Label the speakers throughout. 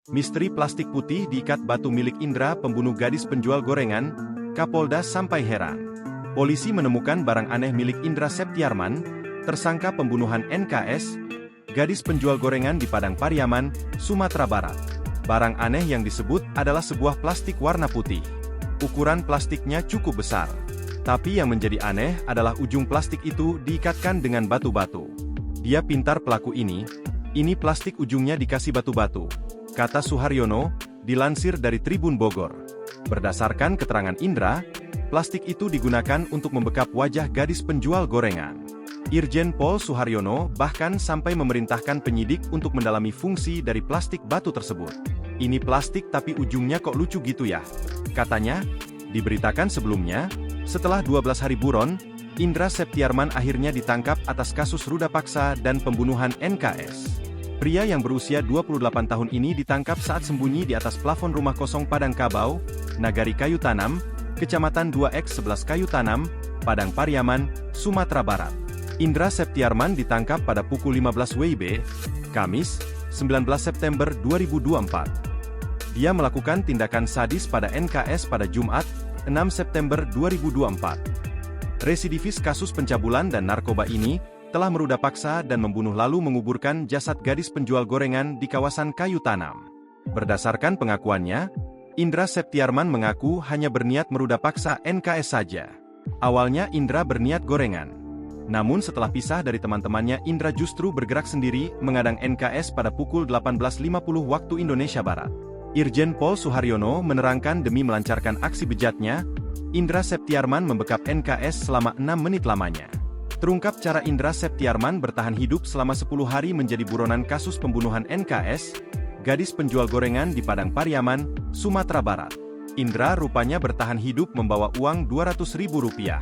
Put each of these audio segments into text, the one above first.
Speaker 1: Misteri plastik putih diikat batu milik Indra pembunuh gadis penjual gorengan, Kapolda sampai heran. Polisi menemukan barang aneh milik Indra Septiarman, tersangka pembunuhan NKS, gadis penjual gorengan di Padang Pariaman, Sumatera Barat. Barang aneh yang disebut adalah sebuah plastik warna putih. Ukuran plastiknya cukup besar. Tapi yang menjadi aneh adalah ujung plastik itu diikatkan dengan batu-batu. Dia pintar pelaku ini plastik ujungnya dikasih batu-batu, kata Suharyono, dilansir dari Tribun Bogor. Berdasarkan keterangan Indra, plastik itu digunakan untuk membekap wajah gadis penjual gorengan. Irjen Pol Suharyono bahkan sampai memerintahkan penyidik untuk mendalami fungsi dari plastik batu tersebut. Ini plastik tapi ujungnya kok lucu gitu ya, katanya. Diberitakan sebelumnya, setelah 12 hari buron, Indra Septiarman akhirnya ditangkap atas kasus ruda paksa dan pembunuhan NKS. Pria yang berusia 28 tahun ini ditangkap saat sembunyi di atas plafon rumah kosong Padang Kabau, Nagari Kayu Tanam, Kecamatan 2X11 Kayu Tanam, Padang Pariaman, Sumatera Barat. Indra Septiarman ditangkap pada pukul 15 WIB, Kamis, 19 September 2024. Dia melakukan tindakan sadis pada NKS pada Jumat, 6 September 2024. Residivis kasus pencabulan dan narkoba ini telah meruda paksa dan membunuh lalu menguburkan jasad gadis penjual gorengan di kawasan Kayu Tanam. Berdasarkan pengakuannya, Indra Septiarman mengaku hanya berniat meruda paksa NKS saja. Awalnya Indra berniat gorengan. Namun setelah pisah dari teman-temannya, Indra justru bergerak sendiri mengadang NKS pada pukul 18.50 waktu Indonesia Barat. Irjen Pol Suharyono menerangkan demi melancarkan aksi bejatnya, Indra Septiarman membekap NKS selama 6 menit lamanya. Terungkap cara Indra Septiarman bertahan hidup selama 10 hari menjadi buronan kasus pembunuhan NKS, gadis penjual gorengan di Padang Pariaman, Sumatera Barat. Indra rupanya bertahan hidup membawa uang Rp200.000.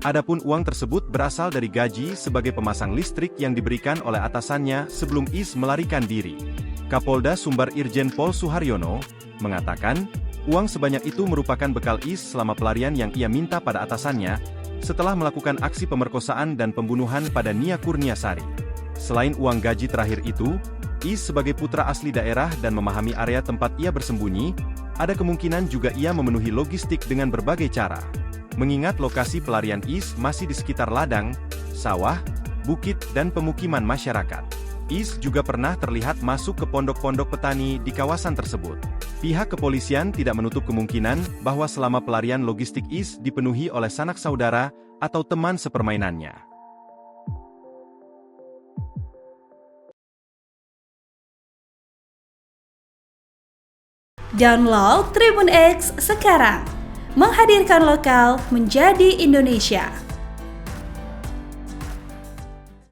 Speaker 1: Adapun uang tersebut berasal dari gaji sebagai pemasang listrik yang diberikan oleh atasannya sebelum Is melarikan diri. Kapolda Sumbar Irjen Pol Suharyono mengatakan, uang sebanyak itu merupakan bekal Is selama pelarian yang ia minta pada atasannya, setelah melakukan aksi pemerkosaan dan pembunuhan pada Nia Kurniasari. Selain uang gaji terakhir itu, Is sebagai putra asli daerah dan memahami area tempat ia bersembunyi, ada kemungkinan juga ia memenuhi logistik dengan berbagai cara. Mengingat lokasi pelarian Is masih di sekitar ladang, sawah, bukit dan pemukiman masyarakat. Is juga pernah terlihat masuk ke pondok-pondok petani di kawasan tersebut. Pihak kepolisian tidak menutup kemungkinan bahwa selama pelarian logistik Is dipenuhi oleh sanak saudara atau teman sepermainannya.
Speaker 2: Download Tribun X sekarang, menghadirkan lokal menjadi Indonesia.